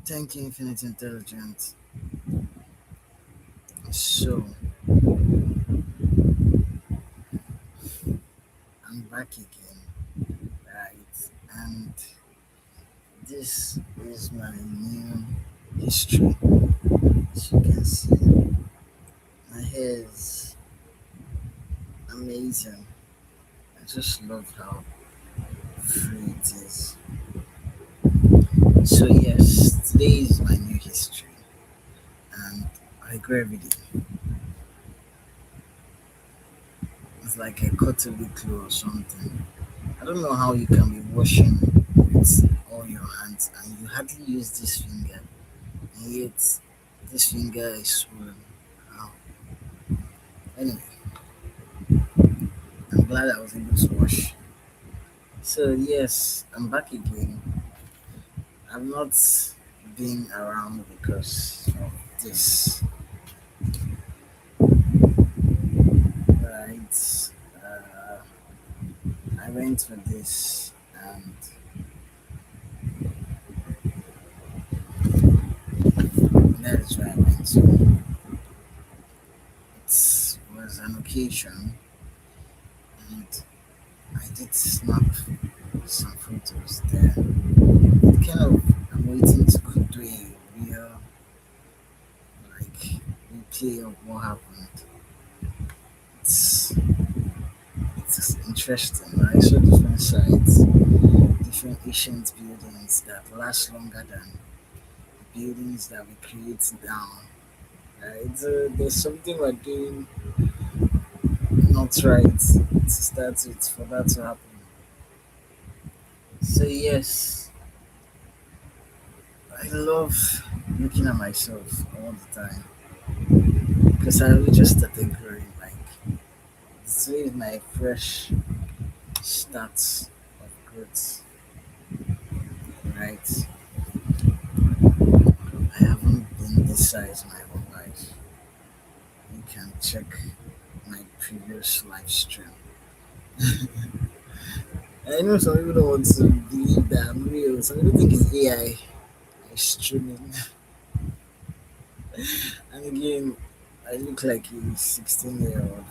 Thank you, Infinite Intelligence. So, I'm back again, right? And this is my new history. As you can see, my hair is amazing. I just love how free it is. So, yes, today is my new history, and I go every day. It's like a quarterly clothes or something. I don't know how you can be washing with all your hands and you hardly use this finger, and yet this finger is swollen. How? Anyway, I'm glad I was able to wash. So yes, I'm back again. I've not been around because of this, right? Uh, I went for this, and that is where I went to. It was an occasion, and I did snap some photos there. It kind of, I'm waiting to go do a real like replay of what happened. It's it's interesting. I saw different sites, different ancient buildings that last longer than the buildings that we create now. Right? There's something we're doing not right to start with for that to happen. So yes, I love looking at myself all the time because I only just started growing. Like this is my fresh start of growth, right? I haven't been this size my whole life. You can check my previous live stream. I know some people don't want to believe that I'm real. Some people think it's AI streaming. And again, I look like a 16-year-old.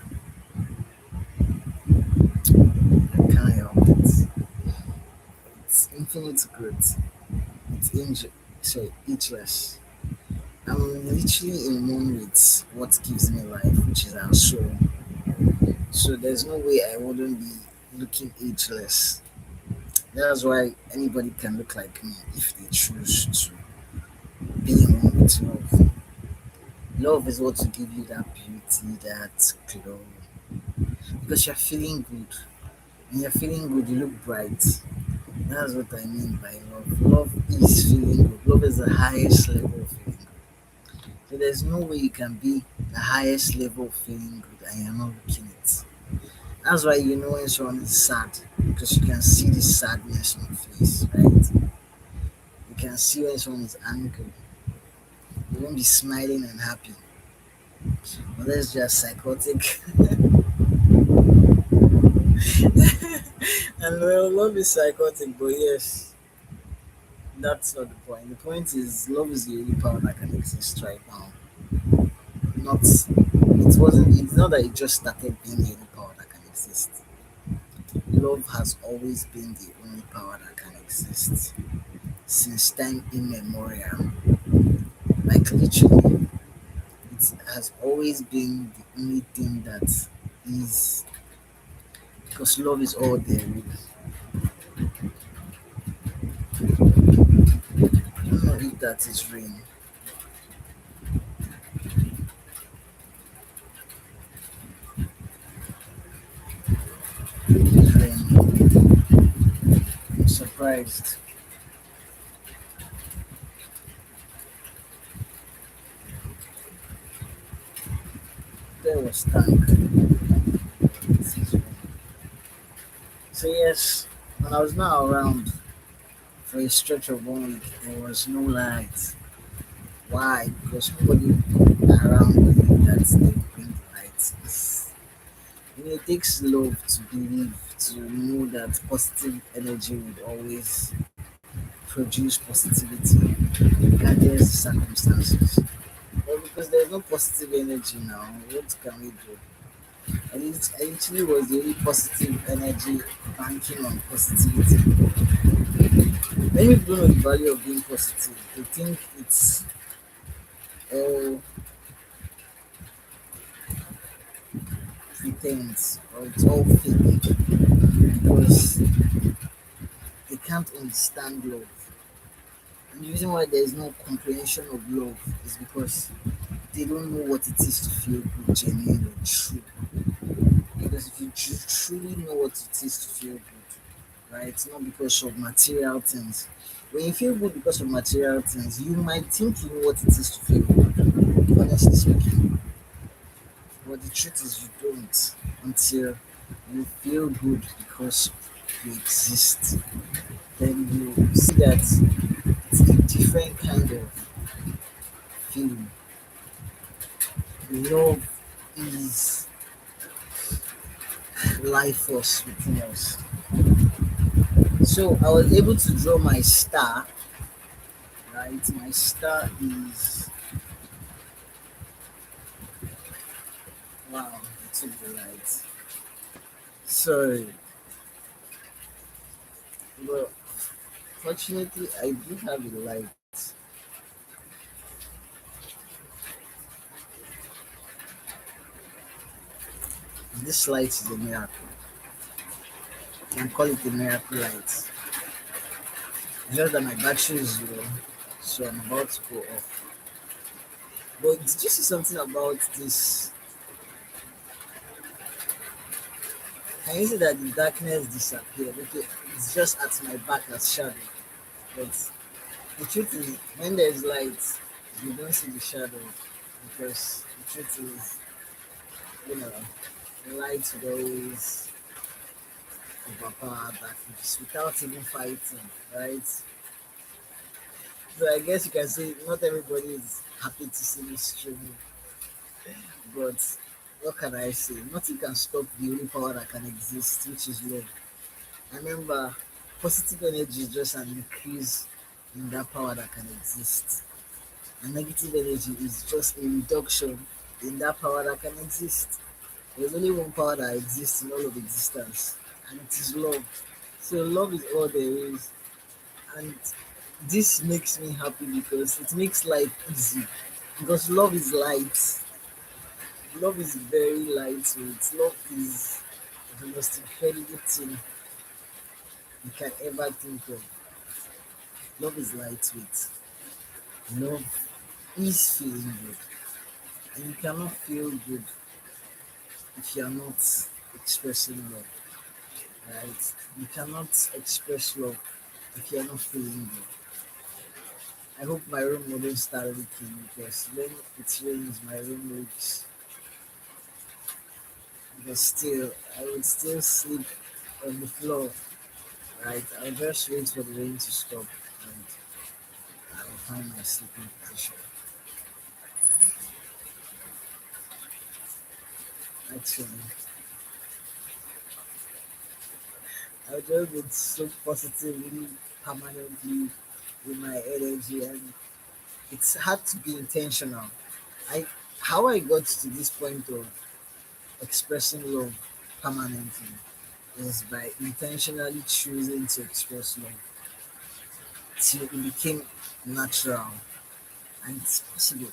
I can't help it. It's infinite growth. It's sorry, ageless. I'm literally in one with what gives me life, which is our soul. So there's no way I wouldn't be looking ageless. That's why anybody can look like me if they choose to be in one with love. Love is what will give you that beauty, that glow. Because you're feeling good. When you're feeling good, you look bright. That's what I mean by love. Love is feeling good. Love is the highest level of feeling good. So there's no way you can be the highest level of feeling good and you're not looking it. That's why you know when someone is sad because you can see the sadness on the face, right? You can see when someone is angry. You won't be smiling and happy. But that's just psychotic. And well, love is psychotic, but yes, that's not the point. The point is love is the only power that can exist right now. Not it wasn't it's not that it just started being the only power that can exist. Love has always been the only power that can exist since time immemorial. Like literally, it has always been the only thing that is because love is all there is. I don't know if that is rain. It is rain. I'm surprised. There was tank. It is rain. So yes, when I was not around for a stretch of 1 week, there was no light. Why? Because nobody around believed that they would bring the light. It takes love to believe, to know that positive energy would always produce positivity. regardless the circumstances. But because there's no positive energy now, what can we do? I literally was the only positive energy banking on positivity. Many people don't know the value of being positive. They think it's all pretense or it's all fake because they can't understand love. And the reason why there is no comprehension of love is because they don't know what it is to feel good, genuine, or true. Because if you truly know what it is to feel good, right, not because of material things. When you feel good because of material things, you might think you know what it is to feel good, honestly speaking. But the truth is, you don't until you feel good because you exist. Then you see that it's a different kind of feeling. Love is life force within us. So I was able to draw my star, right? My star is wow, it took the light. Sorry, but fortunately I do have a light. This light is a miracle. You can call it a miracle light. It's just that my battery is low, so I'm about to go off. But did you see something about this? Can you see that the darkness disappeared? Okay, it's just at my back as shadow. But the truth is, when there's light, you don't see the shadow because the truth is, you know, the light would always overpower darkness without even fighting, right? So I guess you can say not everybody is happy to see me streaming, but what can I say? Nothing can stop the only power that can exist, which is love. Remember, positive energy is just an increase in that power that can exist. And negative energy is just a reduction in that power that can exist. There's only one power that exists in all of existence, and it is love. So love is all there is, and this makes me happy because it makes life easy. Because love is light. Love is very lightweight. Love is the most incredible thing you can ever think of. Love is lightweight. Love is feeling good. And you cannot feel good if you are not expressing love, right? You cannot express love if you are not feeling good. I hope my room wouldn't start leaking because when it rains, my room leaks. But still, I would still sleep on the floor, right? I'll just wait for the rain to stop and I'll find my sleeping position. Actually, I'll just be so positively, permanently with my energy, and it's hard to be intentional. I how I got to this point of expressing love permanently is by intentionally choosing to express love till it became natural and it's possible,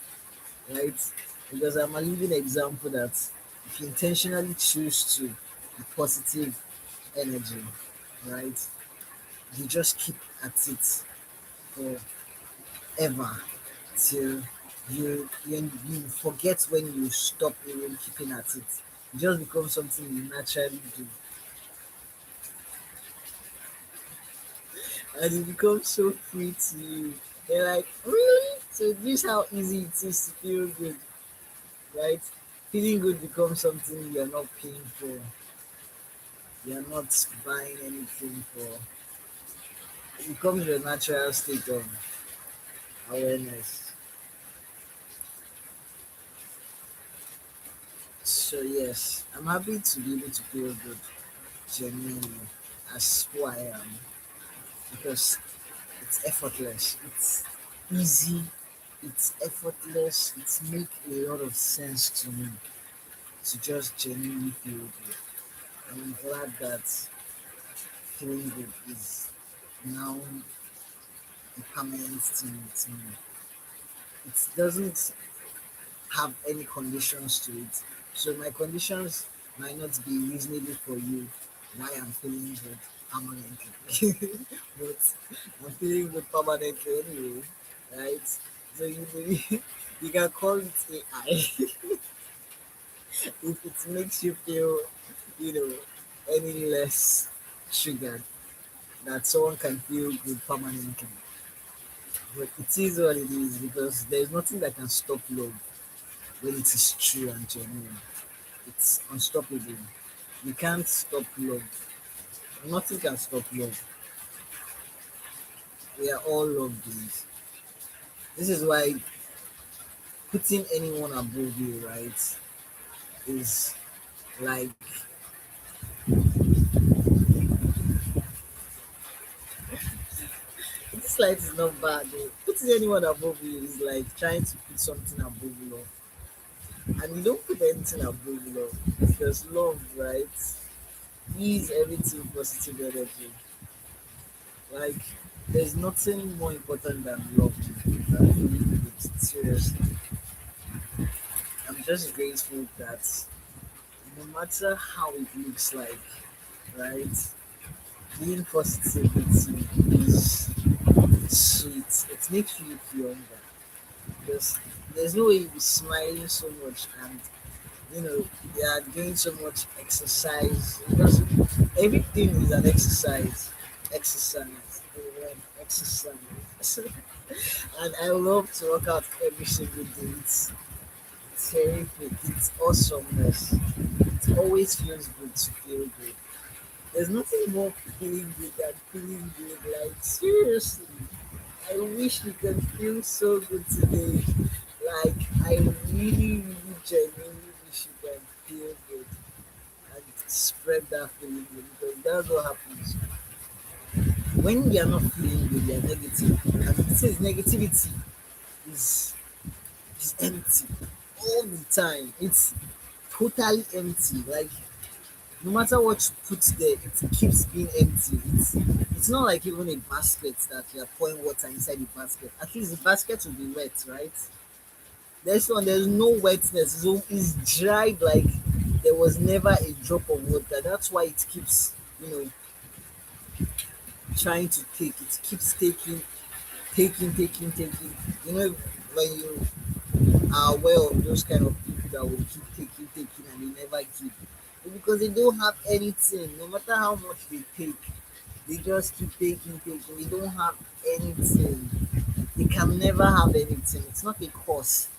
right? Because I'm a living example that if you intentionally choose to be positive energy, right, you just keep at it forever till you forget when you stop even keeping at it. It just becomes something you naturally do. And it becomes so free to you. They're like, really? So this is how easy it is to feel good, right? Feeling good becomes something you're not paying for. You're not buying anything for. It becomes your natural state of awareness. So yes, I'm happy to be able to feel good genuinely as who I am because it's effortless. easy, it's effortless, it's make a lot of sense to me to just genuinely feel good. I'm glad that feeling good is now a permanent thing with me. It doesn't have any conditions to it. So my conditions might not be reasonable for you why I'm feeling good permanently. But I'm feeling good permanently anyway, right? So you can call it AI if it makes you feel, you know, any less triggered that someone can feel good permanently. But it is what it is because there's nothing that can stop love when it is true and genuine. It's unstoppable. You can't stop love. Nothing can stop love. We are all love beings. This is why putting anyone above you, right, is like this light is not bad. Though. Putting anyone above you is like trying to put something above love, and you don't put anything above love because love, right, is everything positive energy. Like there's nothing more important than love. Than feeling good. Seriously, I'm just grateful that no matter how it looks like, right? Being positivity is sweet. It makes you look younger because there's no way you be smiling so much and you are doing so much exercise because everything is an exercise. Exercise. Exercise. And I love to work out every single day. It's terrific. It's awesomeness. It always feels good to feel good. There's nothing more feeling good than feeling good. Like seriously, I wish we could feel so good today. Like I really, really genuinely wish you can feel good and spread that feeling good because that's what happens when you are not feeling good. You are negative, and it says negativity is is empty all the time. It's totally empty. Like no matter what you put there, it keeps being empty. It's not like even a basket that you're pouring water inside the basket. At least the basket will be wet, right? This one, there's no wetness. So it's dried like there was never a drop of water. That's why it keeps, you know, trying to take. It keeps taking. You know, when you are aware of those kind of people that will keep taking, and they never give. It's because they don't have anything. No matter how much they take, they just keep taking. They don't have anything. They can never have anything. It's not a curse.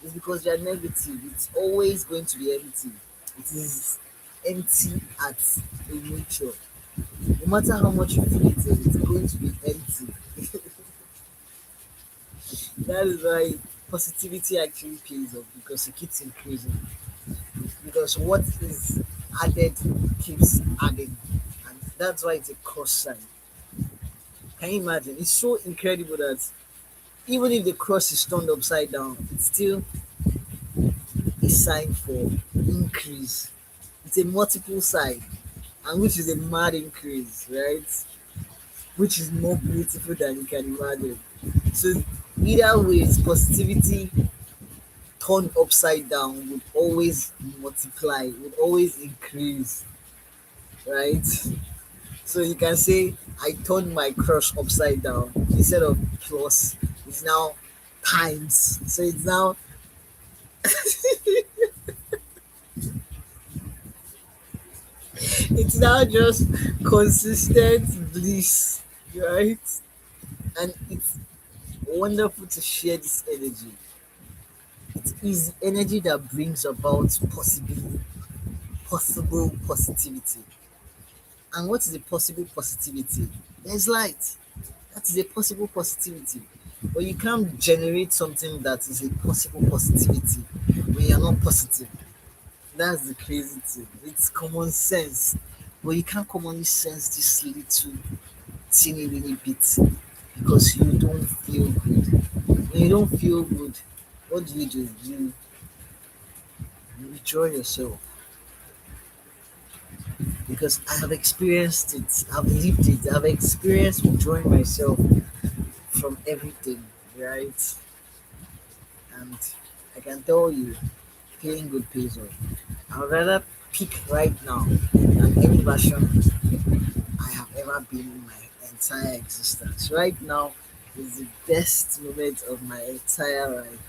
It's because they are negative. It's always going to be empty. It is empty at a nature. No matter how much you fill it in, it's going to be empty. That is why positivity actually pays off because it keeps increasing. Because what is added keeps adding. And that's why it's a cross sign. Can you imagine? It's so incredible that even if the cross is turned upside down, it's still a sign for increase. It's a multiple sign, and which is a mad increase, right? Which is more beautiful than you can imagine. So either way, it's positivity turned upside down would always multiply, would always increase, right? So you can say I turned my crush upside down instead of plus, it's now times. So it's now it's now just consistent bliss, right? And it's wonderful to share this energy. It is energy that brings about possible positivity. And what is a possible positivity? There's light. That is a possible positivity. But you can't generate something that is a possible positivity when you're not positive. That's the crazy thing. It's common sense. But you can't commonly sense this little teeny weeny bit because you don't feel good. When you don't feel good, what do? You withdraw yourself, because I have experienced it, I've lived it, I've experienced withdrawing myself from everything, right? And I can tell you, feeling good pays off. I would rather pick right now than any version I have ever been in my entire existence. Right now is the best moment of my entire life.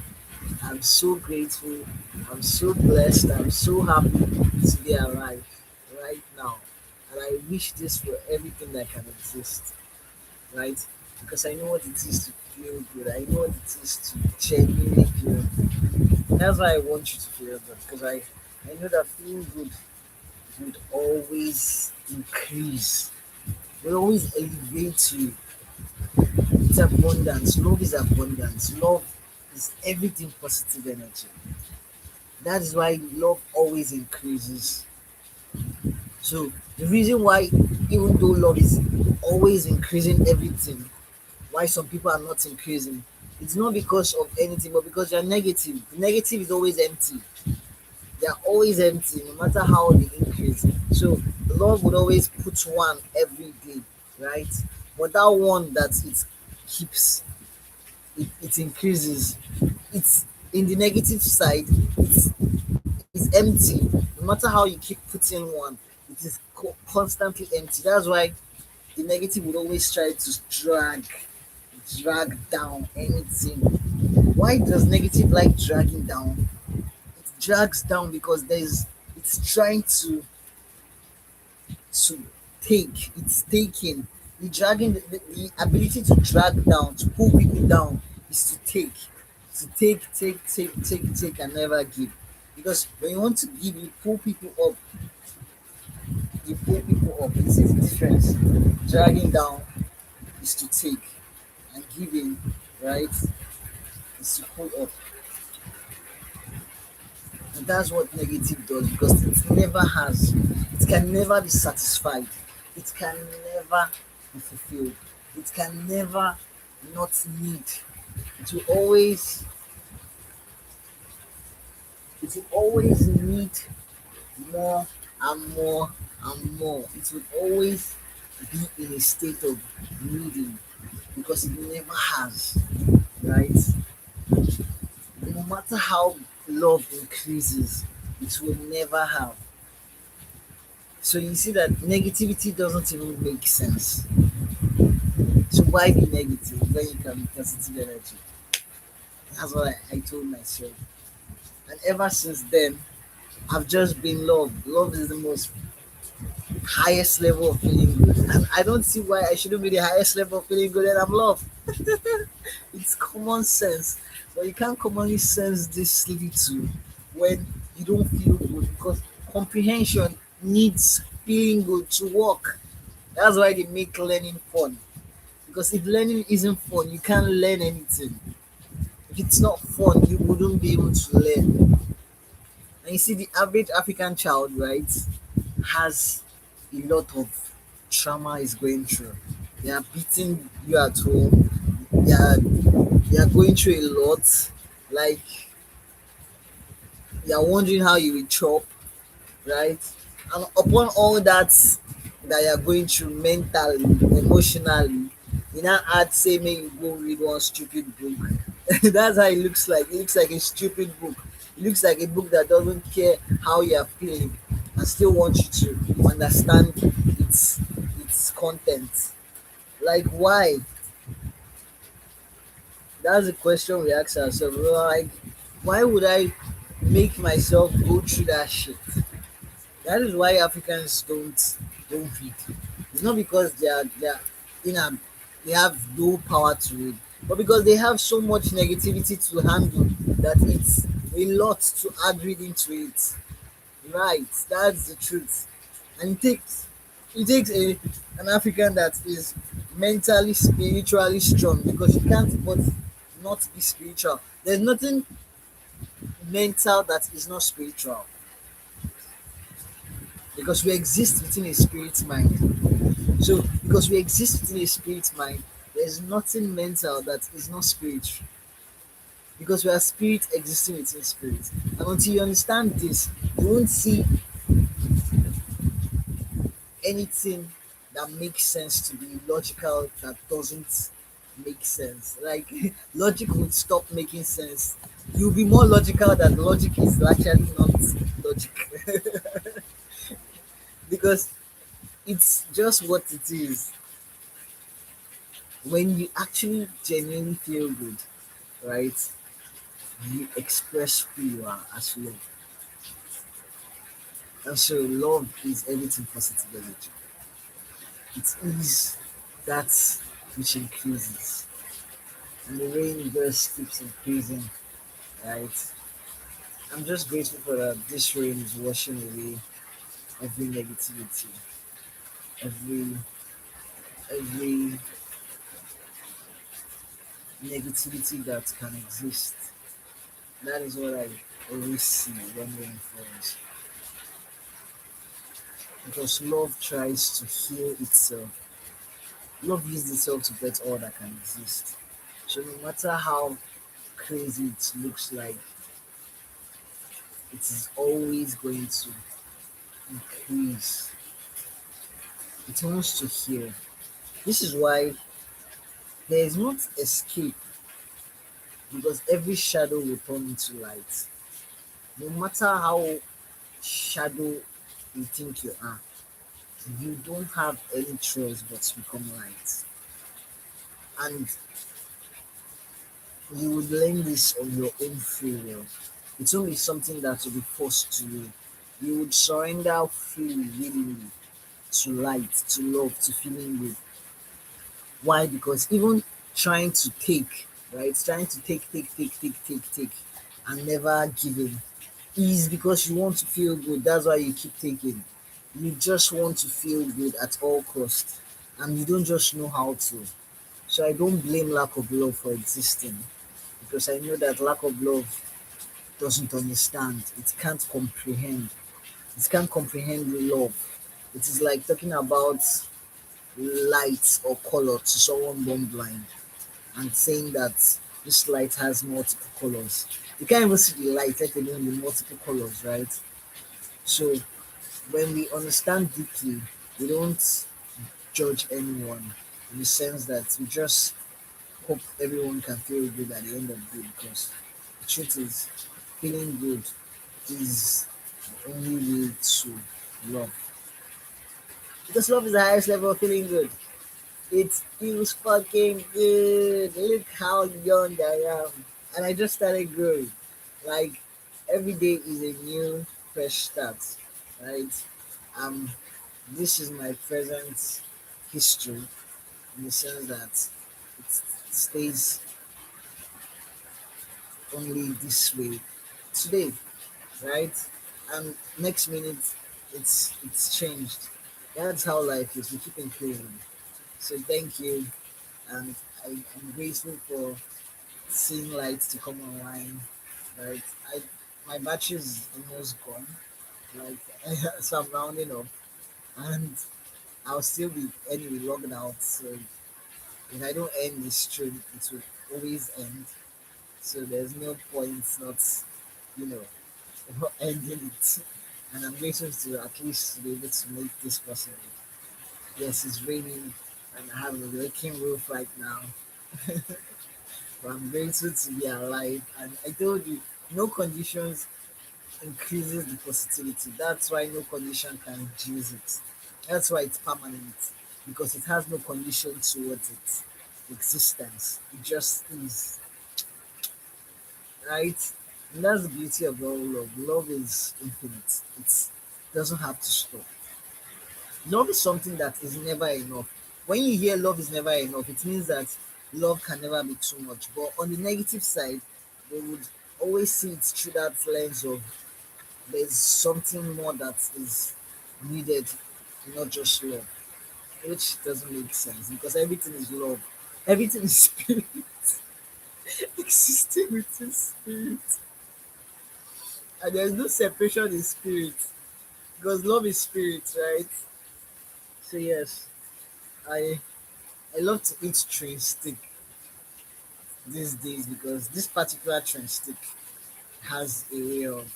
I'm so grateful. I'm so blessed. I'm so happy to be alive right now. And I wish this for everything that can exist, right? Because I know what it is to feel good. I know what it is to genuinely feel good. That's why I want you to feel good. Because I know that feeling good would always increase, will always elevate you. It's abundance. Love is abundance. Love is everything positive energy. That is why love always increases. So the reason why, even though love is always increasing everything, why some people are not increasing, it's not because of anything, but because they're negative. The negative is always empty. They're always empty, no matter how they increase. So love would always put one every day, right? But that one that it keeps, it increases. It's in the negative side. It's empty. No matter how you keep putting one, it is constantly empty. That's why the negative would always try to drag down anything. Why does negative like dragging down? It drags down because it's trying to take. It's taking. The dragging, the ability to drag down, to pull people down, is to take. To take, and never give. Because when you want to give, you pull people up. You pull people up. This is the difference. Dragging down is to take, and giving, right, is to pull up. And that's what negative does, because it can never be satisfied. It can never be fulfilled. It can never not need. It will always, it will always need more and more and more. It will always be in a state of needing, because it never has, right? No matter how love increases, it will never have. So you see that negativity doesn't even make sense. So why be negative when you can be positive energy? That's what I told myself. And ever since then, I've just been love. Love is the most highest level of feeling good. And I don't see why I shouldn't be the highest level of feeling good, and I'm love. It's common sense. But you can't commonly sense this little when you don't feel good, because comprehension needs feeling good to work. That's why they make learning fun. Because if learning isn't fun, you can't learn anything. If it's not fun, you wouldn't be able to learn. And you see, the average African child, right, has a lot of trauma is going through. They are beating you at home. They are going through a lot. Like, they are wondering how you will chop, right? And upon all that you are going through mentally, emotionally, you now add say make you go read one stupid book. That's how it looks like. It looks like a stupid book. It looks like a book that doesn't care how you are feeling and still wants you to understand its content. Like, why? That's the question we ask ourselves. We're like, why would I make myself go through that shit? That is why Africans don't read. It's not because they are in a they have no power to read, but because they have so much negativity to handle that it's a lot to add reading to it. Right, that's the truth. And it takes an African that is mentally, spiritually strong, because you can't but not be spiritual. There's nothing mental that is not spiritual, because we exist within a spirit mind. So, because we exist within a spirit mind, There's nothing mental that is not spiritual because we are spirit existing within spirit. And until you understand this, you won't see anything that makes sense to be logical that doesn't make sense. Like logic would stop making sense. You'll be more logical than logic is actually not logic because it's just what it is. When you actually genuinely feel good, right? You express who you are as love. And so love is everything positive energy. It is that which increases. And the rain just keeps increasing, right? I'm just grateful for that this rain is washing away every negativity, every every negativity that can exist. That is what I always see when rain falls. Because love tries to heal itself. Love uses itself to get all that can exist. So no matter how crazy it looks like, it is always going to increase. It wants to heal. This is why there is not escape because every shadow will turn into light. No matter how shadow you think you are, you don't have any choice but to become light. And you would learn this on your own free will. It won't be something that will be forced to you. You would surrender freely, willingly to light, to love, to feeling good. Why? Because even trying to take, right? Trying to take, and never giving is because you want to feel good. That's why you keep taking. You just want to feel good at all cost, and you don't just know how to. So I don't blame lack of love for existing because I know that lack of love doesn't understand. It can't comprehend. It can't comprehend love. It is like talking about light or color to someone born blind and saying that this light has multiple colors. You can't even see the light, let alone the multiple colors, right? So when we understand deeply, we don't judge anyone in the sense that we just hope everyone can feel good at the end of the day because the truth is feeling good is the only way to love. Because love is the highest level of feeling good. It feels fucking good. Look how young I am. And I just started growing. Like every day is a new fresh start. Right? Um this is my present history in the sense that it stays only this way today, right? And next minute it's changed. That's how life is. We keep improving. So thank you, and I'm grateful for seeing lights to come online. Right, I my battery is almost gone. Like so I'm rounding up, and I'll still be anyway logged out. So if I don't end this stream, it will always end. So there's no point not, you know, ending it. And I'm grateful to at least be able to make this possible. Yes, it's raining, and I have a leaking roof right now. But I'm grateful to be alive. And I told you, no conditions increases the positivity. That's why no condition can reduce it. That's why it's permanent because it has no condition towards its existence. It just is, right? And that's the beauty of all love. Love is infinite. It doesn't have to stop. Love is something that is never enough. When you hear love is never enough, it means that love can never be too much. But on the negative side, they would always see it through that lens of there's something more that is needed, not just love, which doesn't make sense because everything is love. Everything is spirit, existing within spirit. And there's no separation in spirit because love is spirit, right? So, yes, I I love to eat train stick these days because this particular train stick has a way of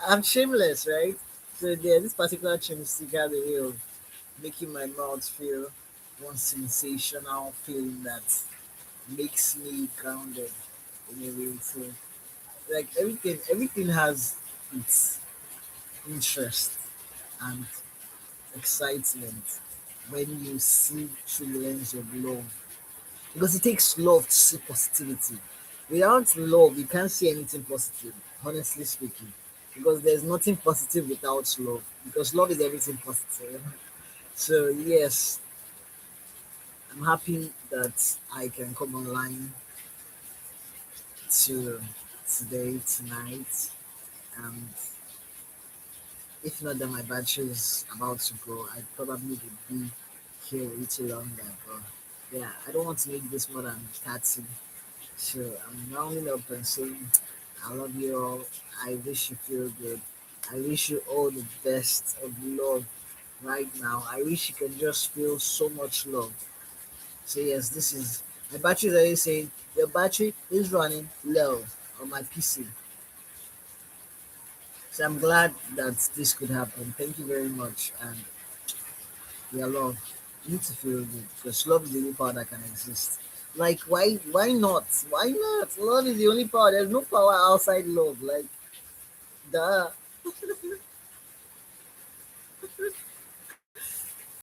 I'm shameless, right? So yeah, this particular train stick has a way of making my mouth feel one sensational feeling that makes me grounded in a way. So like everything has its interest and excitement when you see through the lens of love. Because it takes love to see positivity. Without love, you can't see anything positive, honestly speaking. Because there's nothing positive without love. Because love is everything positive. So yes, I'm happy that I can come online to today, tonight, and if not that my battery is about to go, I probably would be here a little longer. But yeah, I don't want to make this more than 30. So I'm rounding up and saying, I love you all. I wish you feel good. I wish you all the best of love right now. I wish you can just feel so much love. So yes, this is my battery is always saying your battery is running low on my PC. So I'm glad that this could happen. Thank you very much. And yeah, love. You need to feel good because love is the only power that can exist. Like why not? Why not? Love is the only power. There's no power outside love. Like duh.